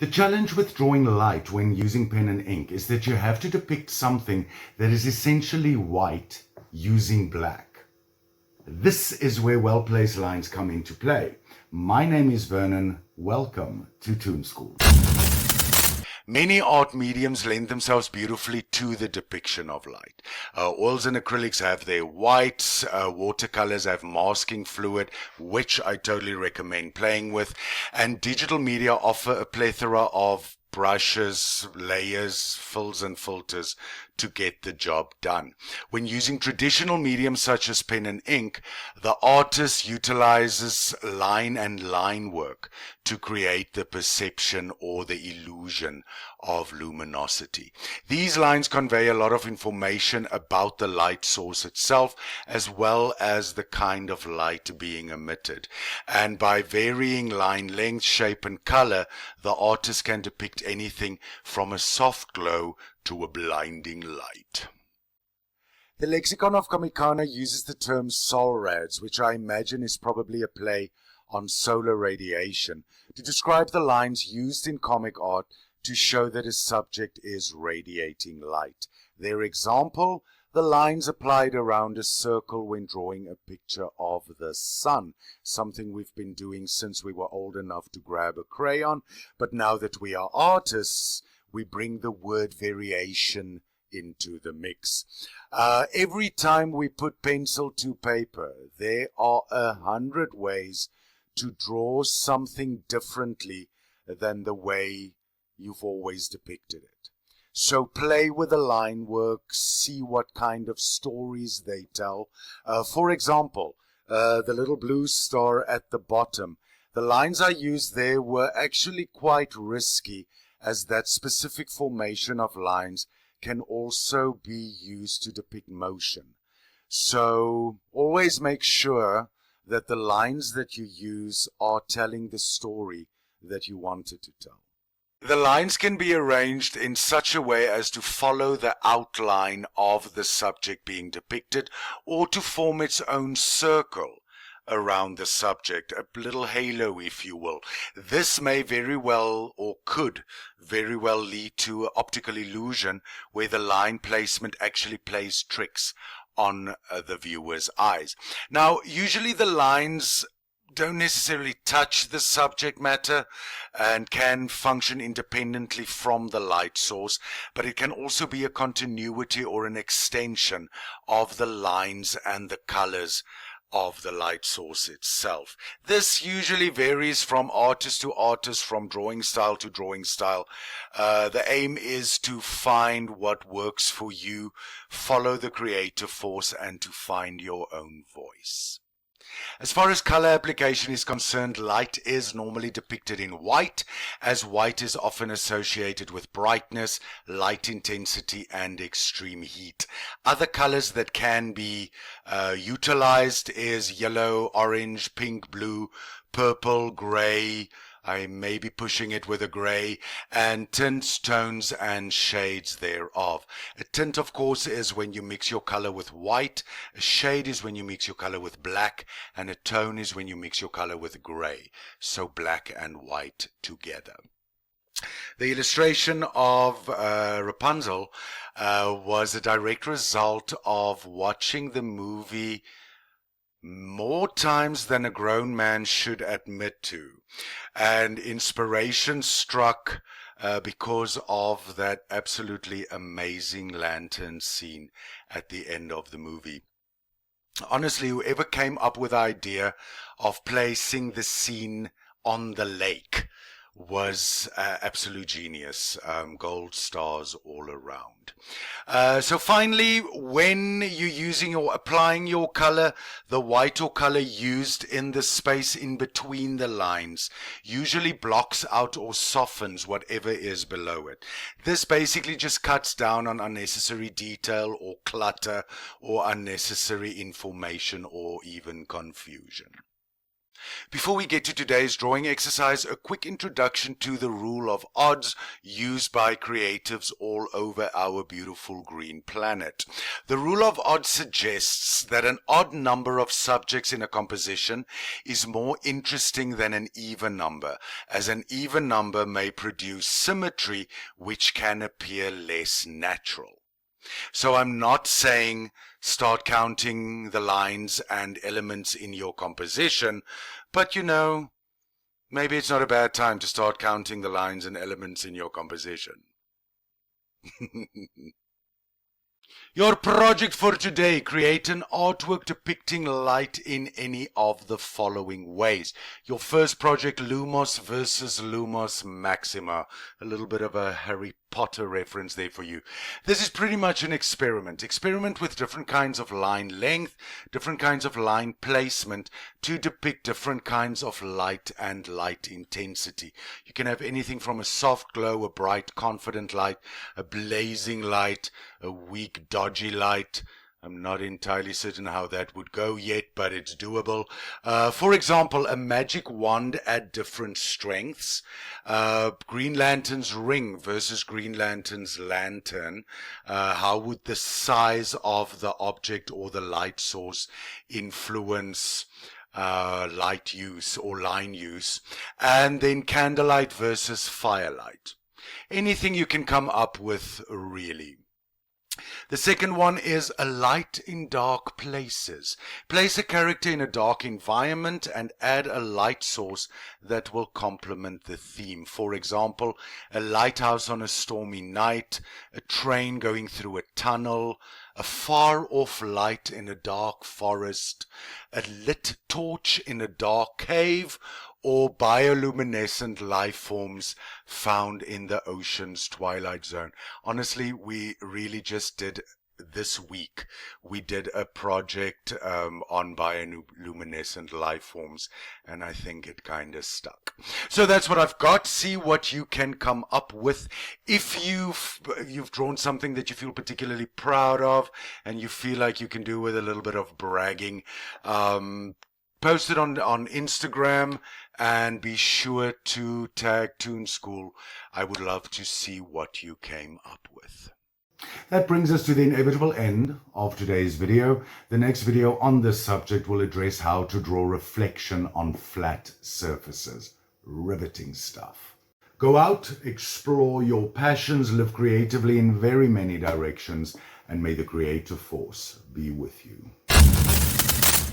The challenge with drawing light when using pen and ink is that you have to depict something that is essentially white using black. This is where well-placed lines come into play. My name is Vernon. Welcome to ToonSchool. Many art mediums lend themselves beautifully to the depiction of light. Oils and acrylics have their whites, watercolors have masking fluid, which I totally recommend playing with, and digital media offer a plethora of brushes, layers, fills and filters to get the job done. When using traditional mediums such as pen and ink, the artist utilizes line and line work to create the perception or the illusion of luminosity. These lines convey a lot of information about the light source itself, as well as the kind of light being emitted. And by varying line length, shape and color, the artist can depict anything from a soft glow to a blinding light. The lexicon of Comicana uses the term solrads, which I imagine is probably a play on solar radiation, to describe the lines used in comic art to show that a subject is radiating light. Their example, the lines applied around a circle when drawing a picture of the sun, something we've been doing since we were old enough to grab a crayon, but now that we are artists, we bring the word variation into the mix. Every time we put pencil to paper, there are 100 ways to draw something differently than the way you've always depicted it. So play with the line work, see what kind of stories they tell. For example, the little blue star at the bottom. The lines I used there were actually quite risky, as that specific formation of lines can also be used to depict motion. So always make sure that the lines that you use are telling the story that you wanted to tell. The lines can be arranged in such a way as to follow the outline of the subject being depicted, or to form its own circle around the subject, a little halo, if you will. This may very well, or could very well, lead to optical illusion, where the line placement actually plays tricks on the viewer's eyes. Now, usually the lines don't necessarily touch the subject matter and can function independently from the light source, but it can also be a continuity or an extension of the lines and the colors of the light source itself. This usually varies from artist to artist, from drawing style to drawing style. The aim is to find what works for you, follow the creative force, and to find your own voice. As far as color application is concerned, light is normally depicted in white, as white is often associated with brightness, light intensity, and extreme heat. Other colors that can be utilized is yellow, orange, pink, blue, purple, gray. I may be pushing it with a gray, and tints, tones, and shades thereof. A tint, of course, is when you mix your color with white. A shade is when you mix your color with black, and a tone is when you mix your color with gray. So black and white together. The illustration of Rapunzel was a direct result of watching the movie more times than a grown man should admit to, and inspiration struck because of that absolutely amazing lantern scene at the end of the movie. Honestly, whoever came up with the idea of placing the scene on the lake was absolute genius. Gold stars all around. So finally, when you're using or applying your color, the white or color used in the space in between the lines usually blocks out or softens whatever is below it. This basically just cuts down on unnecessary detail or clutter or unnecessary information or even confusion. Before we get to today's drawing exercise, a quick introduction to the rule of odds used by creatives all over our beautiful green planet. The rule of odds suggests that an odd number of subjects in a composition is more interesting than an even number, as an even number may produce symmetry which can appear less natural. So I'm not saying start counting the lines and elements in your composition, but maybe it's not a bad time to start counting the lines and elements in your composition. Your project for today: create an artwork depicting light in any of the following ways. Your first project, Lumos versus Lumos Maxima. A little bit of a Harry Potter reference there for you. This is pretty much an experiment. Experiment with different kinds of line length, different kinds of line placement to depict different kinds of light and light intensity. You can have anything from a soft glow, a bright, confident light, a blazing light, a weak, dodgy light. I'm not entirely certain how that would go yet, but it's doable. For example, a magic wand at different strengths. Green Lantern's ring versus Green Lantern's lantern. How would the size of the object or the light source influence light use or line use? And then candlelight versus firelight. Anything you can come up with, really. The second one is a light in dark places. Place a character in a dark environment and add a light source that will complement the theme. For example, a lighthouse on a stormy night, a train going through a tunnel, a far-off light in a dark forest, a lit torch in a dark cave, or bioluminescent life forms found in the ocean's twilight zone. Honestly, we really just did this week. We did a project on bioluminescent life forms, and I think it kind of stuck. So that's what I've got. See what you can come up with. If you've drawn something that you feel particularly proud of, and you feel like you can do with a little bit of bragging, post it on Instagram and be sure to tag ToonSchool. I would love to see what you came up with. That brings us to the inevitable end of today's video. The next video on this subject will address how to draw reflection on flat surfaces. Riveting stuff. Go out, explore your passions, live creatively in very many directions, and may the creative force be with you.